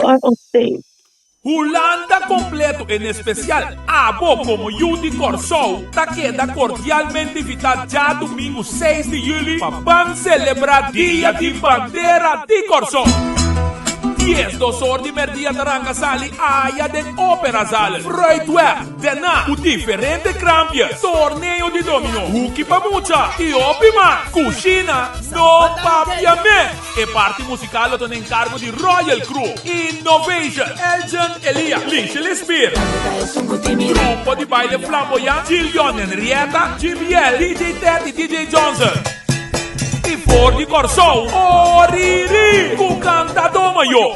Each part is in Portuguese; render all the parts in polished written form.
are on stage. Holanda completo en especial, abo como Judy Corso, ta queda cordialmente invitado ya domingo 6 de julio para celebrar Dia de Bandeira de Corso. 10 dos horas de merdia taranga sali aya de ópera sala. Freud Web, dena, o diferente crampia, torneio de domino, Huki Pamucha e Opima, Cucina, no papiamento. E parte musical eu tô em cargo de Royal Crew, Innovation, Eljan Elia, Lichel Spear. Grupo de baile flamboyant, Gillian Henrietta, GBL, DJ Ted e DJ Johnson. E for de Corso, Oriri, o cantador maior.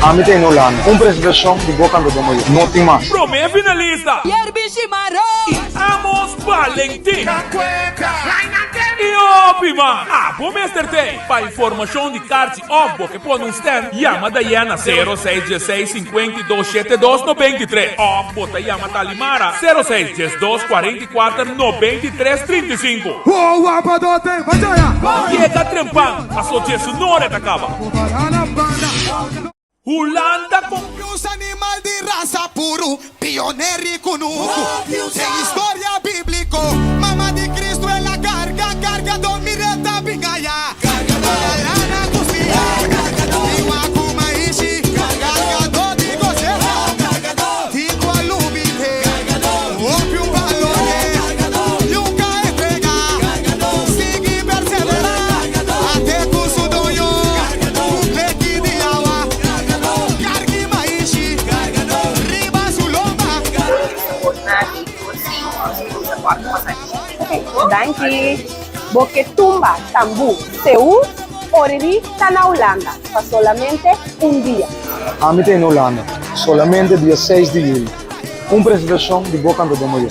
Amite in Holanda, un presentation di Bocando Domo Io, nothing más. Promé finalista. Yerbi Shimaro. Amos Valentim. E Opima. Abo Mr. Day. Para informação de kart Oppo que põe um stand, llama Diana 0616 52 72 93. Oppo te llama Talimara 0612 44 93 35. Chega trempando, a sorteio não é da caba. Holanda com Os animais de raça puro, pioneiro e conuco. Tem história bíblica, mama de Cristo ela carga do mireta bingaia. Carga da lana cozinha, carga do iwaku maishi, carga do de gozela, carga do tico alubite, carga do opio balone, carga do nunca entrega, carga do sigue perseverar, até com sudonho, carga do leque de awa, carga do cargue maishi, carga do riba sulomba. Danke. Boquetumba, Tambú, Seúl, Oriri, está na Holanda. Para solamente un día. Amite in Holanda, solamente dia 6 de julho. Un presentation di Bocando Domo Io,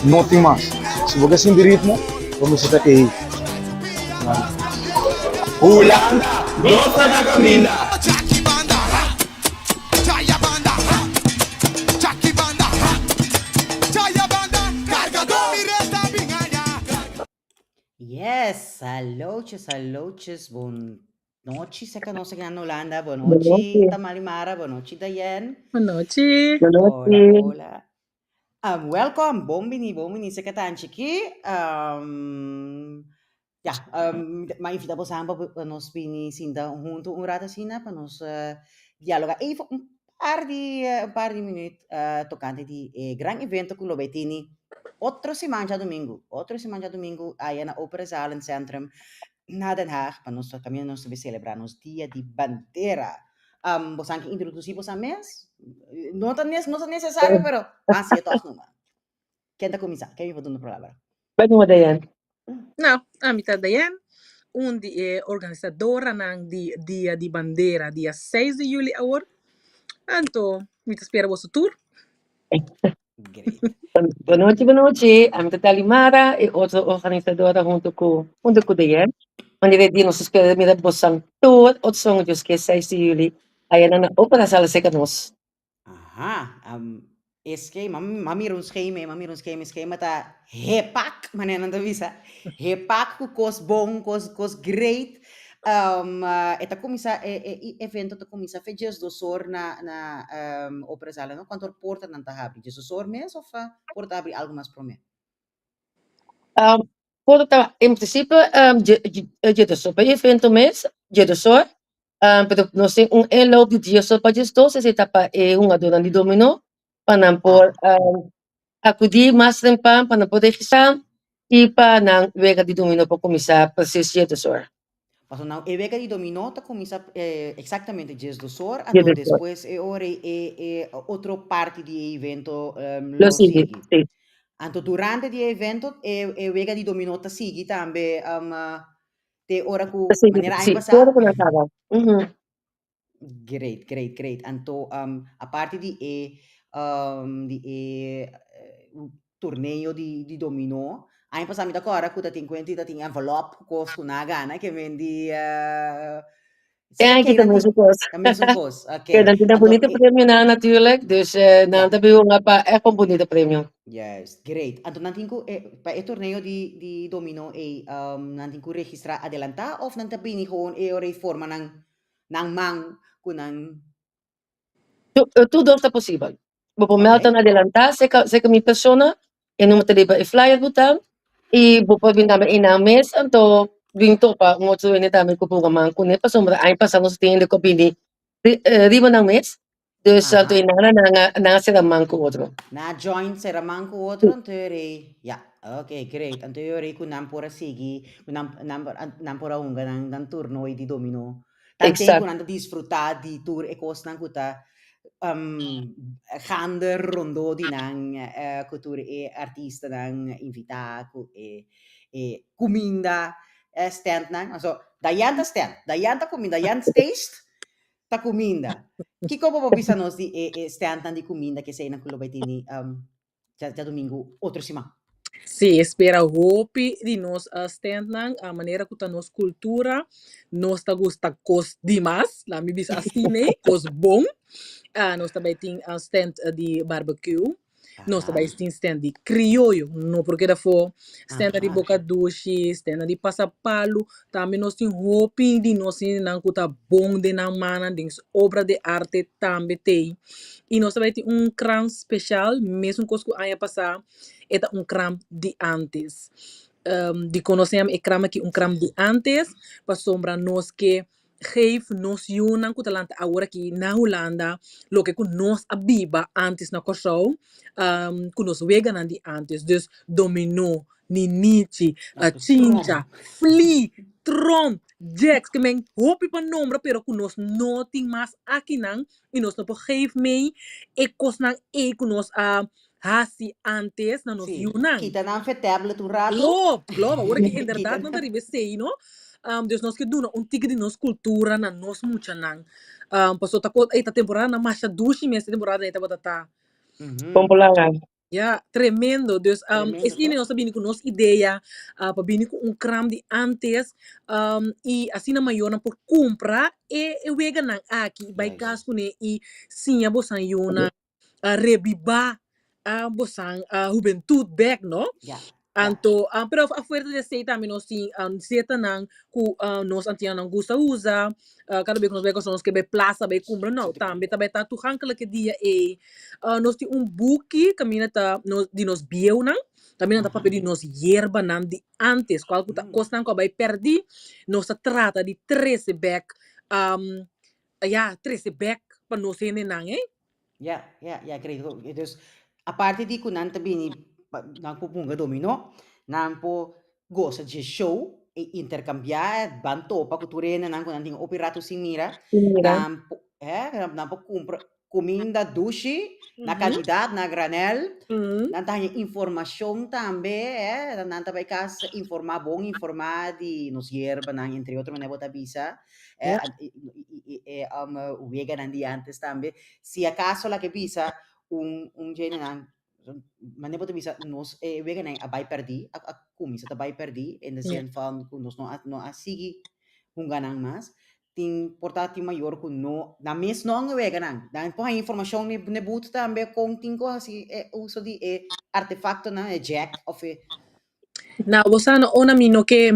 nothing más. Se você sem ritmo, vamos estar aqui. Holanda, gosta da comida. Jackie Banda, Jaya Banda, Jackie Banda, Jaya Banda, cargador mireta bingaia. Yes, saludos, bon noche, sé que no sé qué en Holanda, bon noche, Tamalimara, bon noche, Diane. Boa noite. Hola. Welcome, bombini, sé que tan chiqui. Maar invita vos ambos para nos vini sinda junto un rato sina para nos dialogar even un par de minutos tocante di gran evento que lo betini otro semana domingo aí na Opera Zaal in Centrum na Den Haag para nos também nos celebrar nos Dia de Bandeira. Vos han que introducir vos a mes? No tan necessário, pero assim é todos numa. Quem tá começar? Quem vai dando palavra? Pwede mo, Dayan. Não, a mitad de yen. Organizadora ng Dia de Bandeira, dia 6 de julho agora. Anto, mita espera vosso tour. Great. Boa noite. A minha Talimara e outra organizadora junto com Dayan. Onde ele nos espera me dar bossang tour, outros são os que 6 de julho. Aí na Opera Sala seca nós. Aha, mamirun schema ta hepak, manen da visa. Hepak ku kos bom, kos great. Eta komisa evento ta komisa fe just do sor na Opera Sala, no? Quanto porta nan ta habri, just do sor mes of porta abri algo mais pro me? Porta em princípio dia do sol, para evento mês, dia do sol. Pero no sé, un elo de dia só para as 12 etapa uma dona de dominó para por acudir mais temprano para poder registrar e para não vega de dominó para começar para ser dia do sol. Paso now e vega di dominó ta komisa exactamente just do sor, Dia anto do sol. después ora outro parte di evento Lo sigue, sí. Anto durante di evento vega di dominó ta sigi tambe te ora ku Lo sigue, manera sí, ai todo passar. con la cara. Great. Anto a parte di torneio di dominó, ai passar mi da cora ku ta tin quenti ta tin envelope cos ku na gana que vendi Ja, ik heb het gekost. também são cos. Ja, Okay. dan is een bonite premie na natuurlijk. Dus dan hebben we een echt een bonite premie. Yes, great. Anto nantin ko pa torneio di dominó nantin ko registra adelanta of nanti bini gewoon ore forma ng nang mang kunang Tudo está possível. Vou meldan okay. adelantar, se que mi persona, e não te liba e flyer butang, e vou pôr namin inang mes, anto, vinto pa, mo tsuwe ni tamin kupunga man kune, pa sombra ay pasang sa tingin ko bini, riba ng mes, dus anto Aha. inang na sila man ko otro. Na join sera manco outro anteriore. Yeah. Okay, great. Anteriore kunang pura sigi, kunang pura unga ng turno e di domino. Tantei Exact. kunang disfrutar di tour e costa kuta gander rondo di nang culture e artista nang invita e kuminda stand nang. Also, dayanta stand, dayanta kuminda, yan taste ta kuminda. Kiko po bisa nos di stand nang di kuminda che sei nang kulobaitini ja domingo outro sima. Sim, espera hopi de nós stand nang a maneira que tá nos cultura, nós tá gosta cos demais, lá me bis assim, né? Cos bom. Nós também tem stand de barbecue. Nós também Aha. tem stand de criollo, não porque da for stand de Aha. boca doce, stand de passapalo, também nós tem hopi de nós não que tá bom de na mana, de obra de arte também tem. E nós também tem creme especial, mesmo que a passar, é creme de antes. De conhecemos o creme aqui, creme de antes, para sombra nós que geef nos yunan kutalanta agora aqui na Holanda, lo que nós abiba antes na Kosovo, que nós vegan de antes, dus dominó, ninichi, chincha, flea, tron, jacks, que men hopi pa nombra, pero que nós não tem mais aqui não, e nós não po geef mei, e cos nang e que nós hasi antes na nos Sì, yunan. kita nang fe tablet un rato. Klopt, agora que em Kita verdade não nang- deve ser, não? Dus nós que doen tique de nos cultura na nos mucha nang. Passou tá esta temporada na marcha dushi mês temporada esta batata. Mhm. Pompulangan. Ja, tremendo. Dus Tremendo, is ini toch? nós sabendo com nos ideia, para vir com creme de antes, e assim na maior por comprar e wega nang aqui, by Yes. caso né e sim a bosan yuna rebiba a bosan juventude back, no? Yeah. Anto, pero afuera de sei também nós tem seta nang ku nós antian nang gusta usa, cada vez que nós vemos nós que be plaza be cumbra não, também tá toegankelijk dia nós tem book caminha tá nós de nos bieu nang, também tá papel de nos hierba nang de antes, qual que costa nang ko vai perdi, nós trata de 13 back, 13 back para nós hene nang Ja, credo. Dus, a parte di kunan tabini nang pupunga domino, nang po goza de show e intercambiar banto pa kuturena nang kunan ting operato simira, Mira, nang po compra comida dushi, na qualidade, na granel, nang tanya informação também, nang tabay kas informar bom, informar di nos hierba nang entre outro mané bota bisa, uega nang di antes também, se acaso la que bisa un gene nang mané bota bisa nos uega nang abay perdi, a kumisa tabay perdi, in the sense van nos no asigi hunganang mas, ting portati maior kun no na mes no ang uega nang, dan po ang informação ne boot também com ting ko si uso di artefacto na jack of Nou, we staan ona mino que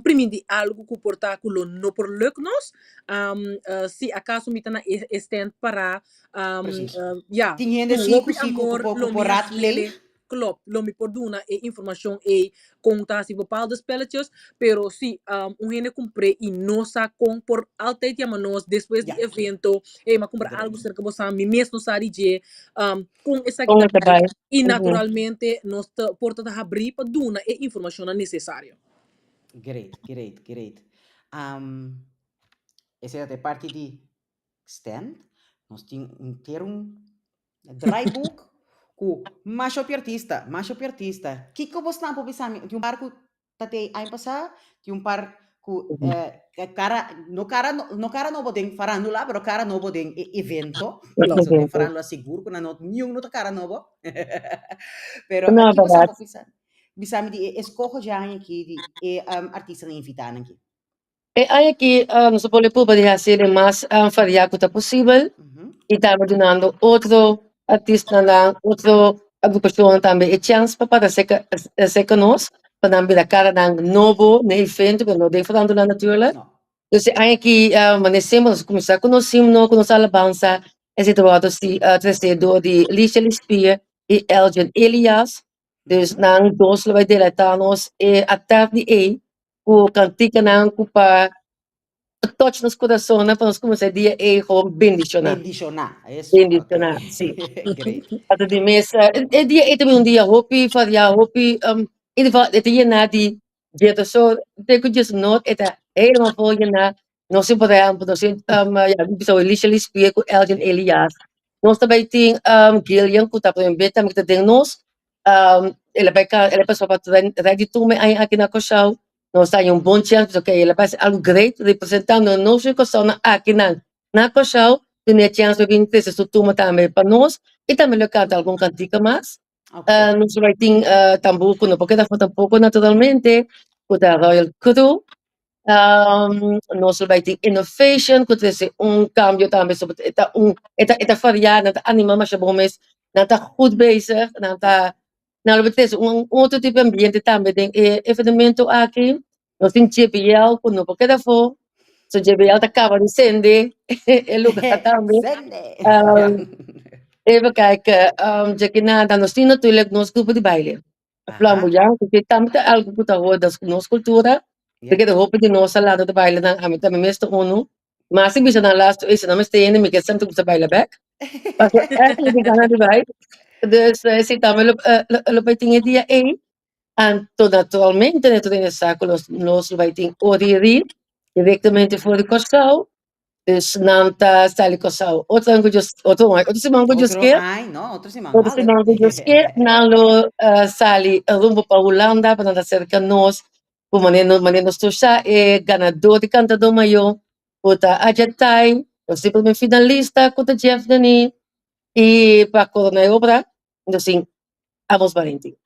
primi di algo que portáculo no por nos si acaso mi tana stand para Precies. ja ting hende con si lopi si amor ko lo mi rat asiele play klopt lo mi por duna informação conta si bepaalde spelletjes pero si hene comprei e nossa com por altijd ja nos después Ja. de evento ma comprar algo cerca bosan mi mes no sari je com essa kung itabay. e naturalmente nós porta da abrir para duna informação necessária. Great. Essa é a parte de stand. Nós temos ter drybook com macho artista. Que você não pode pensar? Tem par que tate aí passar, tem par que cara não pode farandula, pero cara não pode evento. Isso tem farandula seguro, quando não nenhum não cara não pero Ano aqui ba você that? pode pensar. Bisa di escojo já aqui de artista na invitar aqui. Ay aqui, nós podemos fazer mais variado possível. E estamos dando outro artista lang, outro agrupação também, e chance para ser conosco, para não vir a cara ng novo, na evento, que não tem falando lá naturalmente. No. Dus eigenlijk, wanneer nós começar com nossa alabança, é situado assim, trazido de Alicia Lispia e Elgin Elias. Dus nang dos vai delatanos e a tarde o cantica nang kupa touch nos coração, para nós começar dia com bendicionar. Bendicionar. Eso. Bendicionar, Okay. sim. Great. Ato di mesa, e dia e também dia hopi faria hopi in geval het je na die dia so te could just not eta helemaal voor je na no se pode no se ja bisa initially speak com Elgin Elias nós também tem Gillian que tá para beta mit de nós ela passou para ready to me aí aqui na Cochau nós tá um bom chance okay ela passa algo great representando nós que são aqui na Cochau tem a chance de vir esse turma também para nós e também ele canta algum cantiga mais. Okay. Nos writing tambuco, no porque da tampoco naturalmente, com a Royal Crew. Nos writing innovation, com esse cambio também sobre eta variar, nata anima mas bom mês, nata goed bezig, nata nou dat betekent outro tipo de ambiente também tem evenemento aqui, nós tem JBL, com no porque da fo, so JBL tá acaba de incender, é lugar também. Sende. Even kijken, Jacquina, nós temos natuurlijk nos grupo de baile. Flamboyant, porque também algo que tá roda nos cultura, porque de roupa de nossa lado de baile na amiga também mesmo uno, mas se bisa na last is na mesmo tem que sempre que baile back. Porque é que de gana de baile. Dus se também lo vai ter dia aí, anto naturalmente né tudo nessa nos vai ter oriri diretamente fora de Corsal. Dus nanta stali Corsal. Outro semana que Otro, eu ay, no, otro Simán. Outro semana que nalo sali rumbo para Holanda para andar cerca nós, por maneira nós tocha é ganador de cantador maior, puta ajetai, eu sempre me finalista com o Jeff Dani e para corona obra, então assim, vamos valente.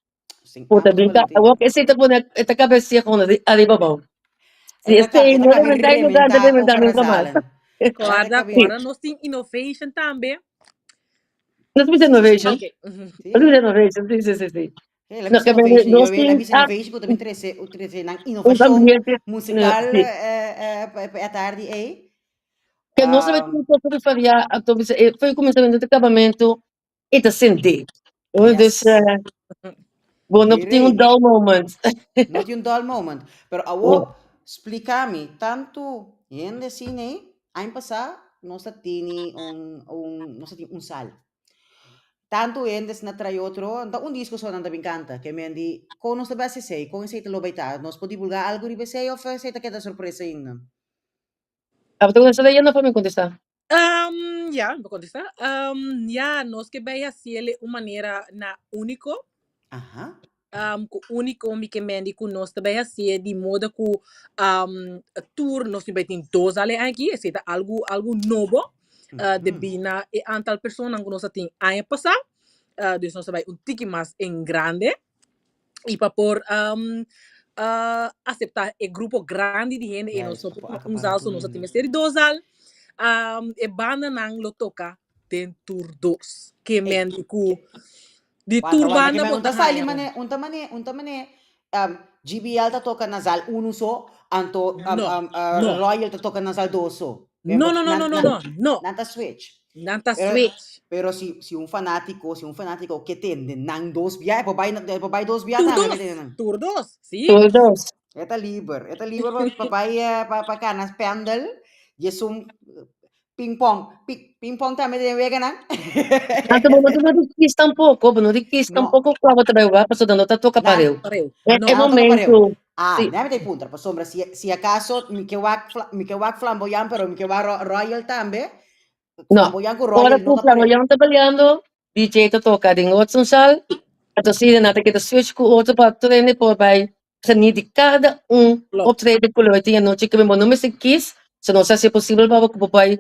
Sin Puta ambos brinca, Valentín. eu que se te pone esta cabeça com ali babão. Se Esta este não cabe é verdade, não dá rementa nunca opera mais. salen. Guarda, Sim. agora nós temos innovation também. Nós temos innovation. Ok. Sí. Nós temos innovation, sim. La No, Miss que Innovation, nós la temos Miss Innovation que também traz ng um inovação ambiente, musical sim. à tarde aí. Que nós também temos um pouco de faria, foi o começamento do acabamento e da sente. Dus, bom, não tinha um dull moment. Not yung dull moment. Pero awo, explica-me, tanto yan de cine, año pasado, no sa tini un sal. Tanto yan des na try otro, anda un disco son anda me encanta, que me andi, con nos base sei, con ese te lo baita, nos pode divulgar algo ribe sei, of sei te queda sorpresa ainda. A betul saya yang apa me contestar. Ja, vou contestar. Ja, nós que vai fazer uma maneira na único. Aha. Com único que mendi com nós também fazer de modo que tour nós também tem dois ali aqui, é algo novo. De bina e antal pessoas que nós tem ano passado. Dus nós vai tique mais em grande e para por aceitar o grupo grande de gente e nós nós temos série dois al e banda nang lo toca den tour dos que mendi ku di tour banda unta sali mane GBL ta toca na sal 1 so, anto Royal ta toca na sal 2 so. No. Nanta switch. Nanta switch. Pero si un fanático que tiene nang dos viajes, papay dos viajes. Tour dos, sí. Tour dos. Eta liber papay pa canas pendel, y es un ping pong también de vegan. Anto mo não quis tampouco, não quis tampouco claro também vai passou dando tá toca pareu. É momento. Déjame te punta, por sombra, si acaso mi que wak flamboyant, pero mi que va Royal también. No, agora com o flamboyant trabalhando, DJ tá toca de outro sal, a torcida nada que tá switch com outro para treinar por vai geniet de cada optreden por noite e noite que meu nome se quis, se não sei se é possível para o papai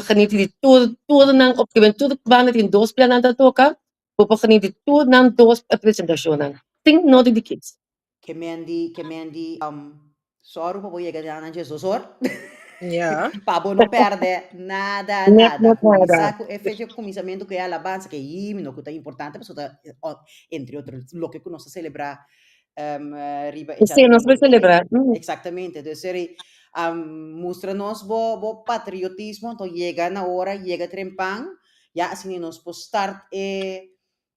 geniet de tudo não opgewend tudo bana in dois pianos tá toca, para geniet de tudo não dois apresentações. Tem nodig de kids. Que me andi soro pa boy ganyan ng Jesus or. Yeah. Pabo no perde nada. Saco efeito começamento que é alabanza que himno que tá importante, pero entre outros lo que nós celebrar riba Sim, nós vamos celebrar. Exatamente, de ser Muéstranos bo patriotismo, entonces llega na hora, llega trempang, ya así nos po start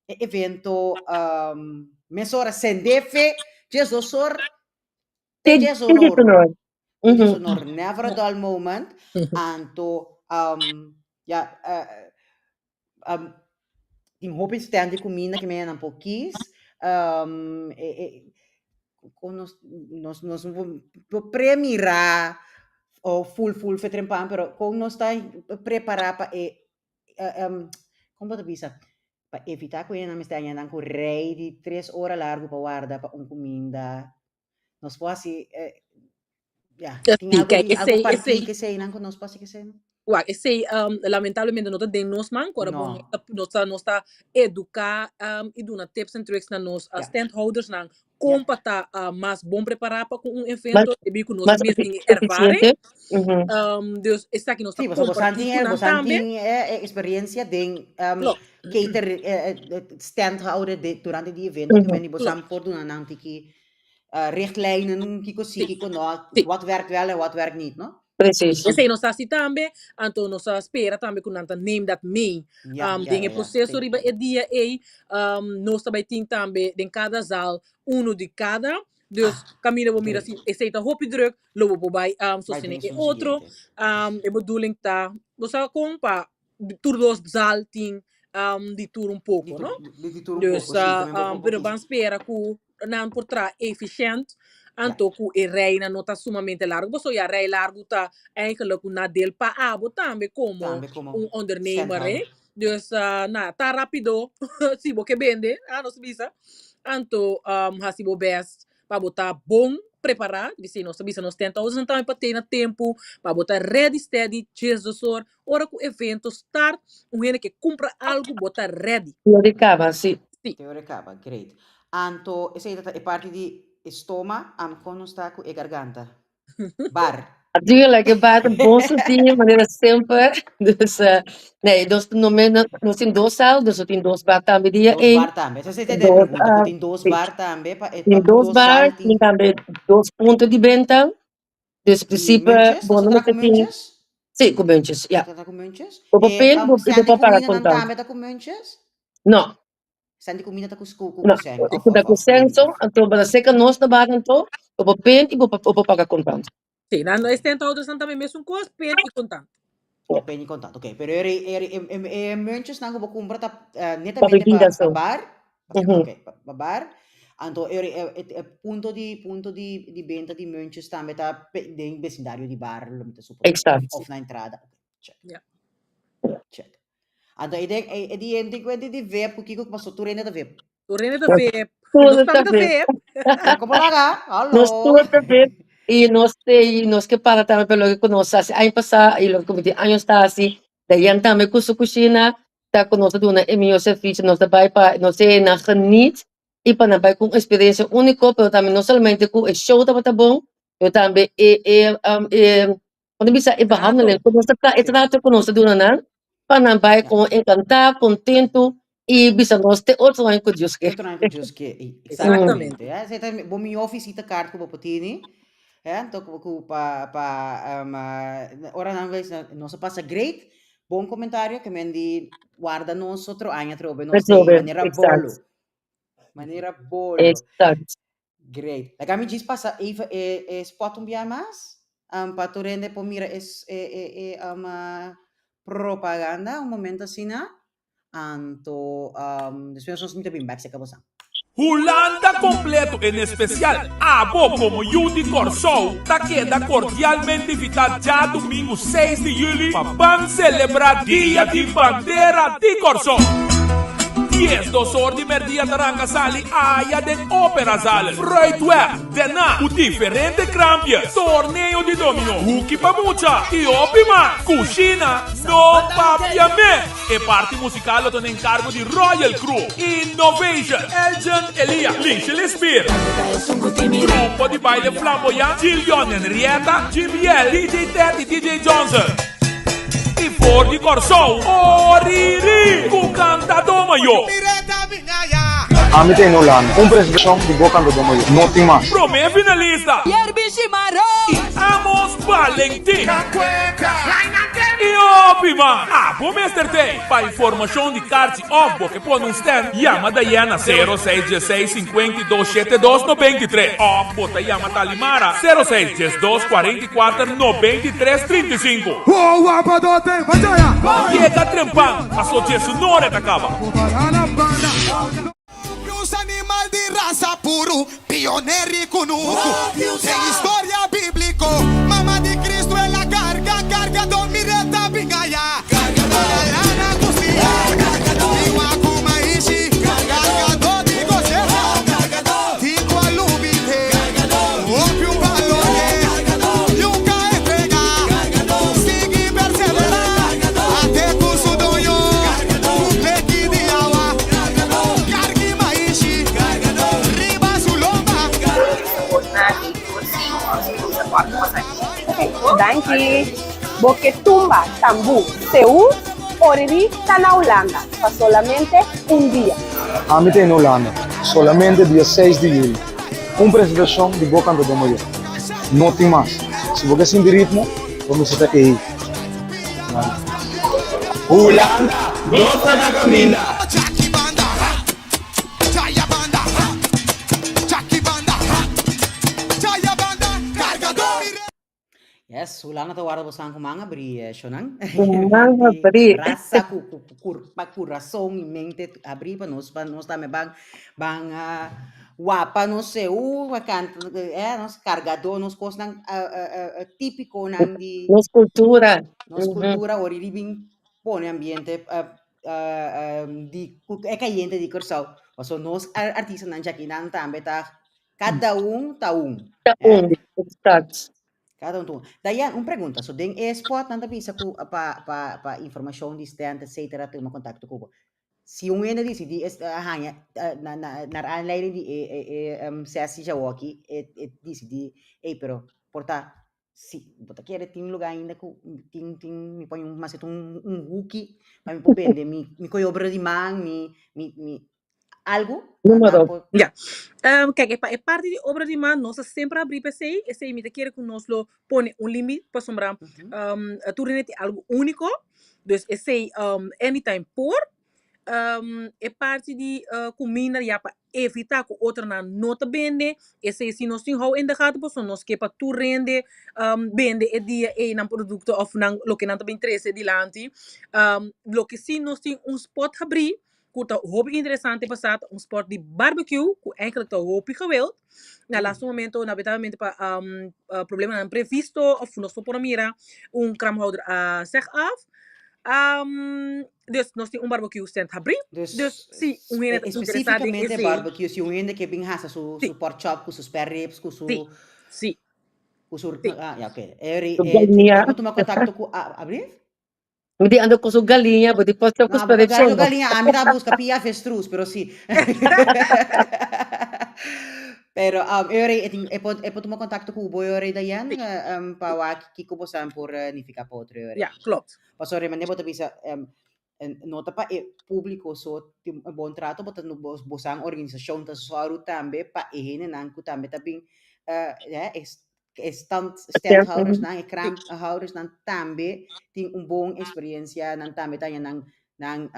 evento, mesora sendefe, Jesus or, te Jesus Tem jeito honor. não. It is Uhum. honor, never a dull moment, and to, in hoop is stand comida que me dan po kies, nos premira o full fetrempan, pero con nos está preparar para como te bisa para evitar que na mista yan ko rei di 3 horas largo para guarda para comida. Nos po assim, tem algo partido que sei, não nos passa que sei. Uau, esse lamentavelmente não tem nos man, agora bom, nós tá educar e dando tips and tricks na nos standholders na como tá mais bom preparar para um evento e bico nós Mas mesmo ervare. Uhum. Deus está aqui nós tá Sim, você tem experiência de cater standhouder durante die evento que men você voor doen aan antiki richtlijnen kiko kiko no wat werkt wel en wat werkt niet, no? Preciso. Esse aí nós assim também, então nós espera também que nós name that me, tem o processo riba e dia aí, nós também tem também em cada zal de cada, dus caminho vou mirar assim, esse aí tá hopi druk, lobo vou vai sostener e outro, e bedoeling tá, nós compa turdos zal tem de tur pouco, no? Dus pero vamos esperar que não por trás eficiente. Anto ku e rei na nota sumamente largo. Boso ja rei largo ta eigenlijk een nadeel pa abo tambe como un ondernemer. Dus tá rápido. Si bo que vende, nos visa. Anto hasibo best pa botar bom preparar, disse nós bisa nós tenta usar também para ter tempo para botar ready steady Jesus ora que o evento start, gente que compra algo botar ready. Teoricava, sim. Teoricava, great. Anto essa é parte de estoma, conosco e garganta. Bar. Natuurlijk, je baat een bosse team, wanneer het simpel. Dus, nee, dus nós tem 2 salas, dus tem 2 bar também dia 2 bar também. Você tem pergunta, tem 2 bar também tem 2 bar, tem também 2 pontos de venda. Dus in principe, bom, não tem. Sim, com munches, ja. Com munches? O papel, e depois para contar. Também com munches? Não. Sandi comida com senso. Não, com senso, então para ser que nós trabalhamos então, o papel e o pagar contante. Sim, nós tentamos também mesmo com os pen e contante. Pen e contante, ok. Pero munches não vou comprar netamente para bar. Ok, para bar. Então, punto de venda de munches também está em vecindário de bar, Exato. Of na entrada. Check. Check. Então, eu de web, porque eu passo turene da web. Turene da web. Nós estamos da web. Como lá? Alô. Nós estamos da web. E nós que para também pelo que nós assim, aí passar e lo que anos está assim, daí também com sua cozinha, tá com nós do na meu serviço, nós também para nós na geniet e para também com experiência única, pero também não somente com o show tá bom, eu também quando bisa behandelen, quando nós tá trato com nós do na para também com encantar, contento e bisa nós ter outro ano com Deus que. Exatamente. Você tá bom minha office tá carta com Bopotini. Então, ora não vez não se passa great, bom comentário que mendi guarda nós outro ano trobe nós maneira bolo. Exato. Great. Like me diz passa even spot dia mais, para tu rende por mira propaganda momento assim na, anto depois nós muito bem back se acabou. Holanda completo en especial, abo como Judy Corso, ta queda cordialmente invitado ya domingo 6 de julho para celebrar Dia de Bandeira de Corso. 10 horas de merdia taranga sali aya de ópera sala. Freudweb, dena, o diferente crampias, torneio de domino, huki pa mucha, e opima, cucina, no papiamento. E parte musical do encargo de Royal Crew, Innovation, Eljan Elia, Lichel Spear. Grupo de baile flamboyant, Gillian Henrietta, GBL, DJ Ted e DJ Johnson. E for de Corso, Oriri, o cantador maior. A mim tem Holanda, apresentação de Boca do Domo, não tem mais. Promê finalista. Yerbi Shimaro. Ramos Valentim. E Opima, Abo Mr. Day. Para informação de cartas Opbo que põe um stand, chama Diana 0616 52 72 93. Opbo tá chama Talimara 0612 44 93 35. Oh, apadote, vaya. Chega trempando, a sua sonora da cava. Os animais de raça puro, pioneiro conosco. Tem história bíblica, mama de Cristo ela carga do mireta bingaia. Carga da lana cozinha, carga do iwaku maishi, carga do de goceta, carga do tico alubite, carga do opio valore, carga do nunca entrega, carga do sigue perseverar, até com sudonho, carga do leque de awa, carga do cargue maishi, carga do riba sulomba. Danke. Boquetumba, Tambú, Seúl, Oriri, está na Holanda. Para solamente un día. Amita en Holanda, solamente día 6 de julio. Uma apresentação de Boca do Moyo. Não tem mais. Se você sentir ritmo, vamos estar aqui. Holanda, nossa da caminda. Jackie Banda, Jaya Banda, Jackie Banda, Jaya Banda, cargador. Yes, wala na tawara po sa mga abri, Shonang. Mga abri. Rasa coração e mente abri para nós também wapa nos seu nos cargador nos coisas típico nang di Nossa cultura. nos cultura origin pone ambiente di caliente di corso so nos artistas nan aqui nan também tá cada taung. Exato. Cada um. Dayan, pergunta. So, ding spot nanda bisa ko pa informação de stand, etc. Tem uma contato ko. Se um ainda disse di hanya na aanleiding di sessie jawaki disse di pero porta si bota quer tem lugar ainda ko tem me põe mas um hooky para me pende me coi obra de man me algo Número. Ja. Kijk, é parte de obra de mão, nós sempre abrir para sei, esse aí me quer que nós lo põe limite para sombrar, turnet algo único, dus esse aí anytime por, é parte de comida já para evitar que outra não te vende, esse aí se nós tem hou in de gaten, pois nós que para tu rende, vende é dia é na produto of na lo que não te bem interesse de lante, lo que se nós tem spot abrir que hobby interessante passado sport de barbecue que eigenlijk te hobby gewild na laatste momento nabetamento para problema não previsto of nós por mira kramhouder zeg af dus nós tem barbecue stand abrir dus sim especificamente barbecue se ainda que bem raça su pork chop com sus spare ribs com su sim com su ja okay Galinha. tu contato com abrir Hindi ando ko sa galinha, pwede pa siya ko sa Galinha, galinha, a mim tá busca pia avestruz, pero sí. Pero eu tomar contato com o boy ore dayan para que ko bosan por ni fica potro ore. ja klopt Pastor man nebo bisa nota pa público so bom trato bota no bosan organisasyon ta so tambe pa nan ku tambe tabing standhouders na kraamhouders dan tambe ting boa experiência nan tambe tanya nang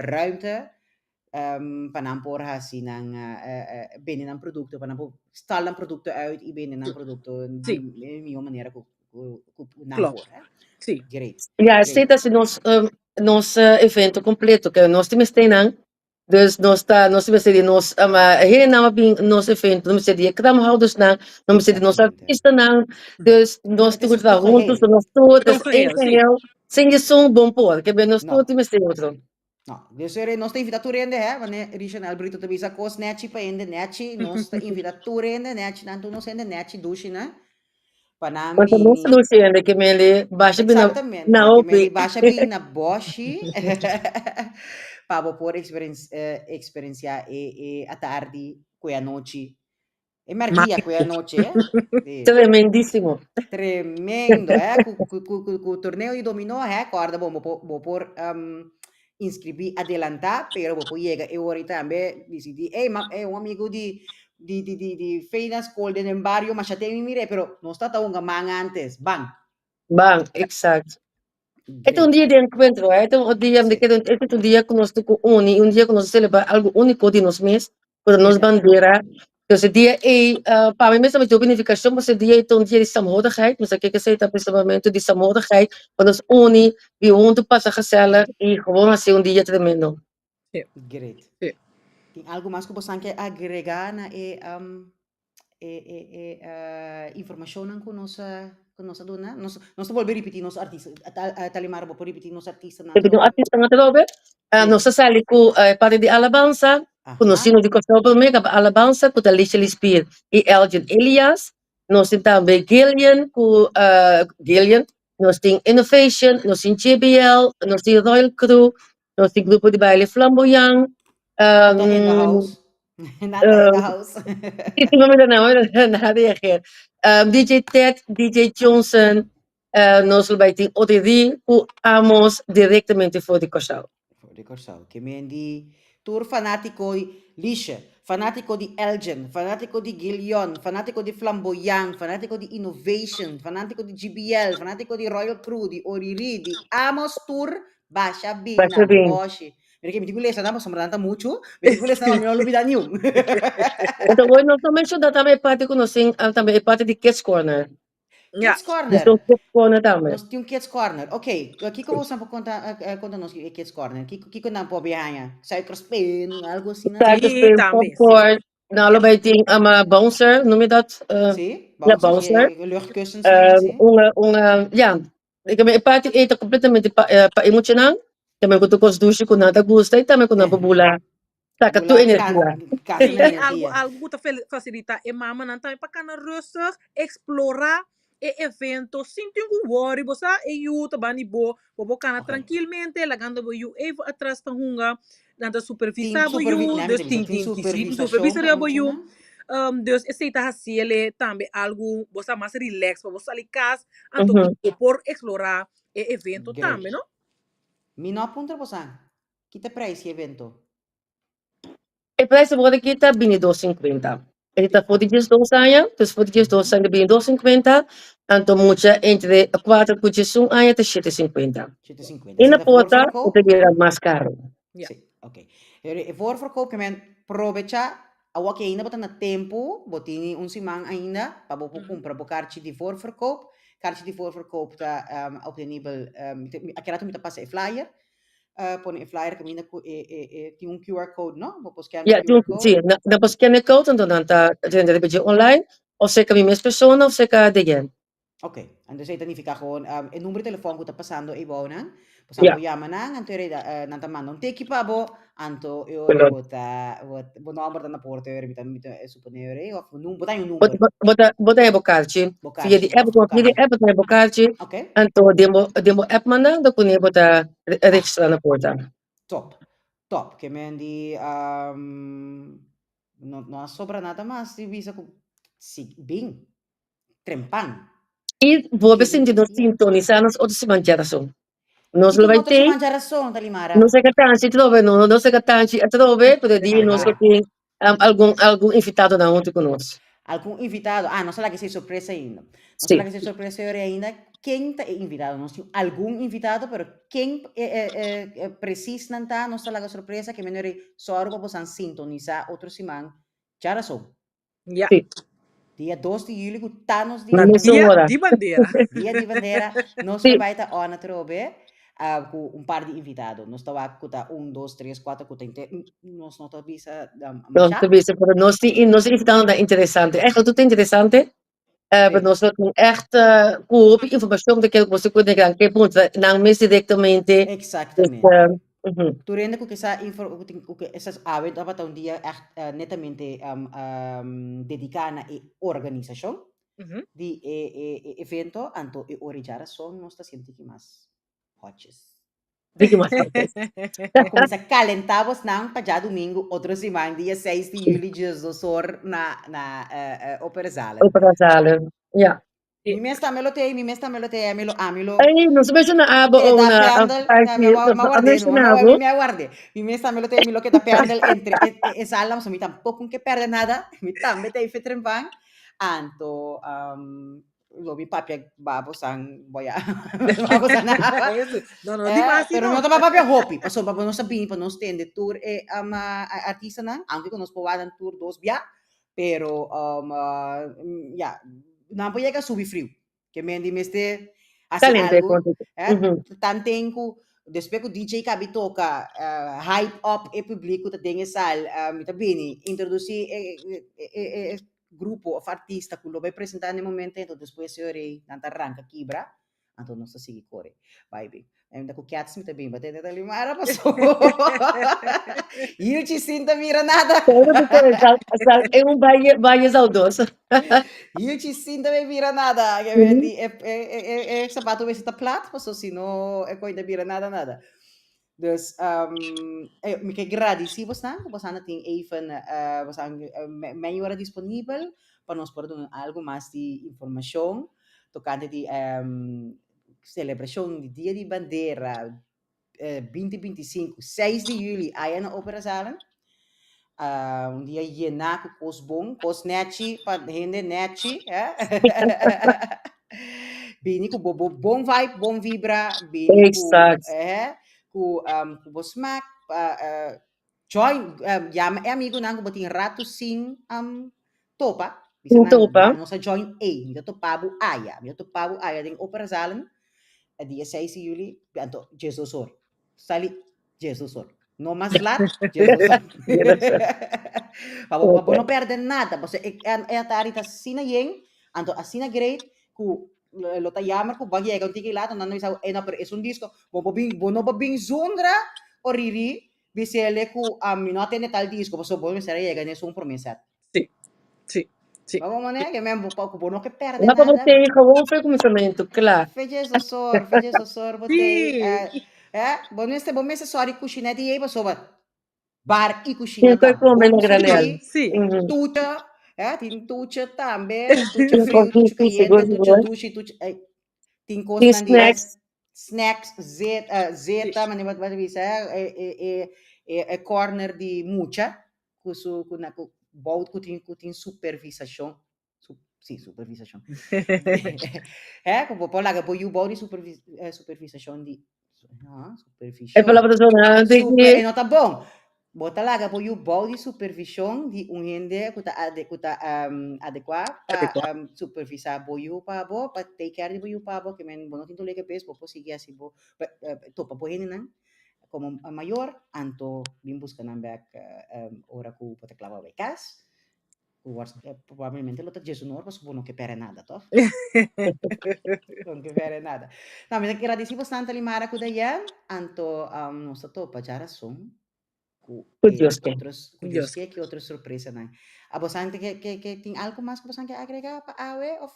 ruimte panampor hasi nang binnen ng produkto panampor stal ng produkto uit binnen ng produkto minha maneira ko nampor sim great Ja, aceita se nos evento completo, que nós temos tenang, dus nós temos de nós helemaal bem nos evento, nós temos de kramhouders nang, nós temos de nos artista nang, dus nós temos de juntos, nós todos geheel, sem isso bom por, que bem nós todos temos de outro. No, dus nós te invitaturende wanneer regional brito te bisa kos nechi pa ende nechi, nós te invitaturende nechi nanto nos ende nechi dushi na. Panami. Quanto nós soluciona que mele baixa bem na opi. Baixa bem na boshi. Para por experiencia a tarde com a noite. Emergia com a noite, Tremendíssimo. Tremendo, com o torneio de dominó, acorda bom por inscrever adelantar, pero vou chegar eu hora também decidi, amigo de di feina school din en barrio, mas ya te mire, pero no está taong gamang antes, bang. Bang, exacto. Este es un día de encuentro, este es un día, Sí. este es un día que nos toca un día que nos celebra algo único de nos mismos, por nos Verdad. bandera. Dus het dia para mim mesmo de unificação, mas het dia é um dia de saamhorigheid, mas aqui que se está principalmente de saamhorigheid, para nos unir, e junto passa gezellig, e gewoon assim dia tremendo. Great. Sí. Tem algo mais que você quer agregar na informação que nós dona? Nós volver repetir nos artistas, talimar vou repetir nos artistas na. Eu tenho artista na trove, nossa sali com parte de alabança, com o sino de Kosovo mega alabança, com a Alicia Lispir e Elgin Elias, nós temos também Gillian, com Gillian, nós temos Innovation, nós temos JBL, nós temos Royal Crew, nós temos grupo de baile Flamboyant. Nata in the house. Nata in the house. Sim, não, nada a ver. DJ Ted, DJ Johnson, nós vai ter ODD, que amos diretamente fora de Corsal. De Corsal, que men di tour fanatico di Lisha, fanatico di Elgin, fanatico di Gillian, fanatico di Flamboyant, fanatico di Innovation, fanatico di GBL, fanatico di Royal Crew, di Oriri, di Amos Tour, Basha Bina, Basha Bin. Boshi. Perché mi dico lei sta sombrando mucho, mi dico lei sta non mi olvida niun. Então, hoje nós também estudamos também parte que nós temos também parte de Kids Corner. Ja. Kids Nós Corner. temos Kids Corner também. Nós temos Kids Corner. Ok, aqui como você pode contar nos Kids Corner? Que não pode behanha? Sai crosspen, algo assim, né? Taco Sim, speel, também, popcorn. Nou, we weten een bouncer, noem je dat? Sim, Ja, bouncer. luchtkussens, sim. Ja, ik heb een party eten completamente emocional. Também quando eu douche com nada gusta e também quando eu bula. Taca tu energia. E algo que facilita é mama não também para cana rustig explorar e evento sem nenhum worry, você e you também bo, bo cana tranquilamente, lagando bo you even atrás da hunga, nada supervisar bo you, dus supervisar bo you. Dus esse tá ele também algo você mais relax, você ali casa, então por explorar e evento também, não? Mi no apunta você. Que te preço evento? O preço agora aqui está bem 250. Ele está por dias 2 anos, dus por dias 2 anos bem 250. Então muita entre 4 cujas 1 ano até 750. 750. E na porta, o que é mais caro. Sim, ok. Voorverkoop que men provecha awa que ainda botar na tempo, botini simang ainda, para bo comprar bo kaartje die voorverkoop. Kaartje die voorverkoop tá op de nível, aquela tu me tá passa e flyer. Põe e flyer que ainda tem QR code, não? Vou postar Ja, sim, na posquear code, então não tá dentro de online, ou seja, a mesma pessoa, ou seja, de alguém. Ok, então você significa gewoon o número de telefone que está passando e bona, passando yaman nang, anto ere nanta mandam teki pa bo, anto eu bota number na porta eu bita suponere of bota yung number. Bota e bocarci. Via di app na bocarci. Ok. Anto demo app mana do kuni bota registra na porta. Top, que men di não sobra nada mais, se visa com bem trempan. E vou ver se nós sintonizamos outros se mantiaração. Nós lo vai ter. Não sei que tanto trove, não sei que tanto trove, por dia nós tem algum invitado na ontem conosco. Algum invitado? Não será que seja surpresa ainda. Não será que seja surpresa ainda. Quem está invitado? Nós temos algum invitado, mas quem precisa não está, não será que surpresa que menor só para você sintonizar outro semana. Já era só. Ja. Dia 2 de julho, que está nos dias. Dia de bandeira. Dia de bandeira. Nós vai estar on trobe. Com par de invitados. Nós estamos com 1, 2, 3, 4, nós não estamos nós invitamos da interessante. Echt, tudo interessante. Nós temos echt com informação de que você pode ganhar, que ponto, não me diretamente. Exatamente. Tu rende com que essas aves para um dia netamente dedicada à organização de evento, então e orientação nós está sentindo mais hotches. Começa a calentar os não para já domingo, outro semana, dia 6 de julho, Jesus na Opera Zalen. Opera Zalen, ja. Mi mesta me lo amilo. Ay, no se menciona abo Que o una tapeando, party, me no aguardé, no, mencionado. me aguardé. Mi mesta me lo te, mi lo que tapeando entre esa alma, so mi tampoco que perde nada, mi tambe te ife trempan, anto, lo mi papia babos ang boya, babos ang napa. No, di ba así, Pero no? mi otro papia hopi, paso papa no sabi, pa no stende tour artista na, aunque conosco wadan tour dos bia, pero ya, não pode que subir frio, que me andi meste assim Talente, algo, conte. tantenco, depois que o DJ cabe toca, hype up e público tá tem sal, tá bem, introduzir grupo of artista que lo vai apresentar no momento, então depois se orei, tanta arranca quebra, então não se sigue corre, vai bem. Ainda com cats me também, batendo ali mara passou. E eu te sinto mira nada. Todo é um baile saudoso. E eu te sinto me mira nada. Que vendi sapato vai estar plat, passou se não é coisa mira nada. Dus me que gradi se você não tem even você meia hora disponível para nós poder dar algo mais de informação tocante de celebração de Dia de Bandeira 2025, 6 de julho, aí na Ópera Sala. Dia llenar com cos bom, cos nechi, para rende nechi, bini com bom vibe, bom vibra, bini Exato. com bosmak, join, é amigo nango botin rato sim, topa, bisa nang Topa. nossa join A, mi topabo aya, ding Ópera Sala, dia 6 de julho, anto Jesus Sor, sali Jesus Sor. No mais lat, Jesus. Para não perder nada, você é a tarita assina yen, anto assina great, ku lo ta yamar ku bagi ega tiki lato nano isa ena per es un disco, bono babing zundra oriri bisele ku no tene tal disco, so bono sera ega ne un promesa. Sí. Vamos mané que me ku bono que perde Dá para nada. você gewoon foi começamento, claro. Fe Jesus sor, botei. Bono este bomesa sorry kushina di eba sobat. Bar e coxina Fica tá com bem bom granel. sushi, tucha, tem tucha também, tucha frio, tucha Seguro, quente, tucha duche, tucha, tem coisa Tem na dia, snacks. snacks, zeta, mas não vai dizer, é corner de mucha, com bom, com supervisação, sim, supervisação, como pode lá, pode o bom de supervisação de, É palavra supervisão, zona de super, que não tá bom. Bota lá po yung body supervision di un hindi kuta adequat pa supervisa po yung pabo pa take care po yung pabo que men bono tinto leke pes po sige asi po to pa po hinan como mayor anto bin busca nan back ora ku pata clava bekas probablemente lo ta jesu nor pas bono que pere nada to non che pere nada no mi kira di si bastante limara ku dayan anto no sa to pa jara sum Dios que. que outra surpresa, né? A você que tem algo mais que você quer agregar para a UE ou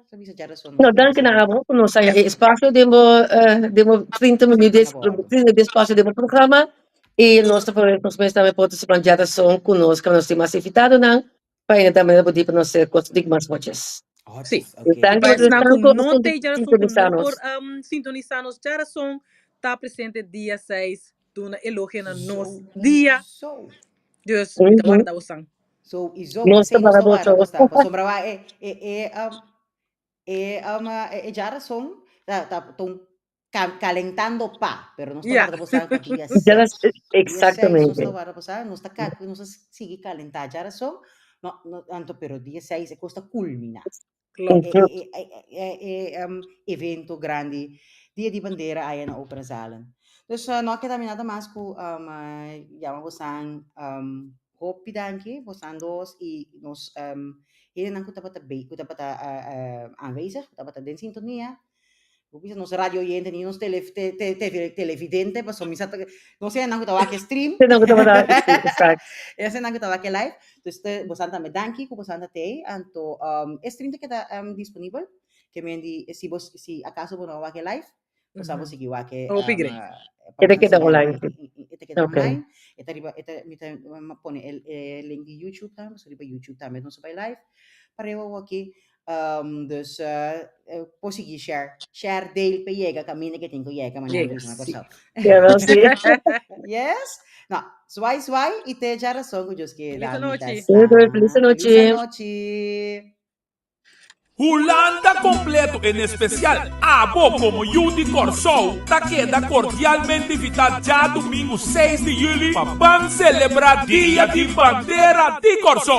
sabe se já só No, danke na abo. No saya espaço demo 30 minutos, 30 de espaço demo programa. E nós também podemos planear ação conosco, nós temos mais evitado, não? Para também poder para nós conseguir mais voces. Sí. Okay. Danke, Mas na tanto não tem já sintonizarnos. por sintonizarnos já som está presente dia 6 tuna elogia na nos dia. Dus kita guarda o sang. So iso Nós sei para não está vos. para sombra já som tá tão calentando pa, pero não está para posar para dia 6. Exatamente. Não está para posar, não está não se sigue calentar já som. No, tanto pero dia 6 custa culmina. Evento grande, Dia di Bandeira aí na Ópera Sala. Dus nós quedamos nada mais com chama você hope danke, você dos e nós ele não kuta pata bem, kuta pata aanwezig, kuta pata den sintonia. Bisa nos radio yente ni nos televidente, pas misa no sé nang kuta wake stream. Não, exact. Ese nang kuta wake live. Dus bosanta me danke, ku bosanta te anto stream te kita disponible. Que mendi si acaso bono wake live, posamos sige wake Ete queda online. Ete queda online. Ete pone el link de YouTube también, so riba YouTube también no se vai live. Pareho aquí Dus posigi share. Share deel pe llega, camina que tengo llega, mañana Llega, Luis sí. Marcosal. Jawel, zie. Yes? Nou, zwai zwai, ite jara songo just que Feliz noche. Feliz noche. Feliz noche. Holanda completo en especial Abo como Judy Corso ta queda cordialmente invitado ya domingo 6 de julho para celebrar Dia de Bandeira de Corso.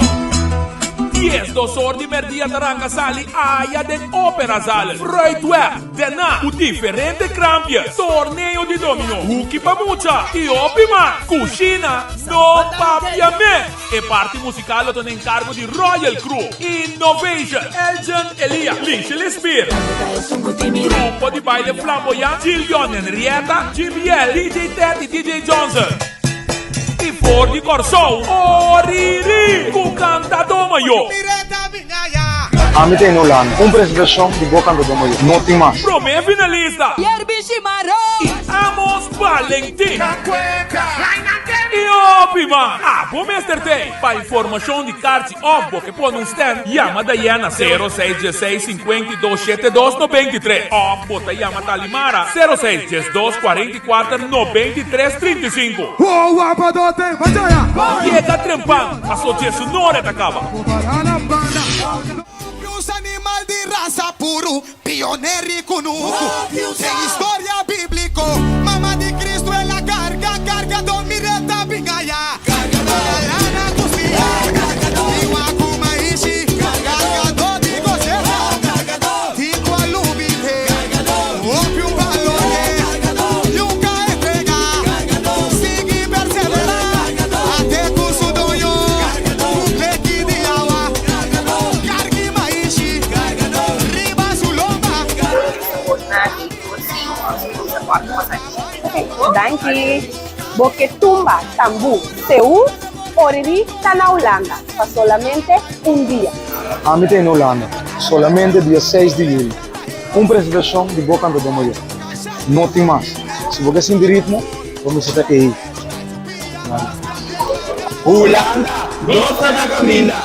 10 horas de merdia da ranga sali aia de ópera sala. Freudware, dena, o diferente crampia, torneio de domino, hockey pa mucha, e opima, cucina, no papiamento. E parte musical eu tô em cargo de Royal Crew, Innovation, Eljan Elia, Lixe Lespir. Grupo de baile flamboyant, Gillian Henrietta, GBL, DJ Ted e DJ Johnson. E for de Corso, Oriri, com cantador maior. A mí en Holanda, presentación de Boca do Mayo, no tem más. Primeiro finalista. E Amos Valentim. E Opima. Abo Mr. T. Para informação de kart Opbo que põe um stand, chama Diana 0616 52 72 93. Opbo tá chama Talimara 0612 44 93 35. Chega trempando, a sua sonora da cava. Os animais de raça puro, pioneiro conosco. Tem história bíblica, mama de Cristo é a carga do mireta pingaia. Carga da lana cozinha, carga do iwakuma ishi, carga do de gozela, carga do de qualubite, carga do ópio balone, nunca é pegar, sigue perseverar, até curso do yo, o leque de awa, carga maishi, riba sulonga. Danke. Boquetumba, Tambú, Seúl, Oriri, está na Holanda. Para solamente un día. A mí en Holanda, solamente día 6 de julio. Presentación de Boca do Mayo, no tem más. Si vos sin ritmo, vamos a estar ahí. Holanda, nossa da caminha.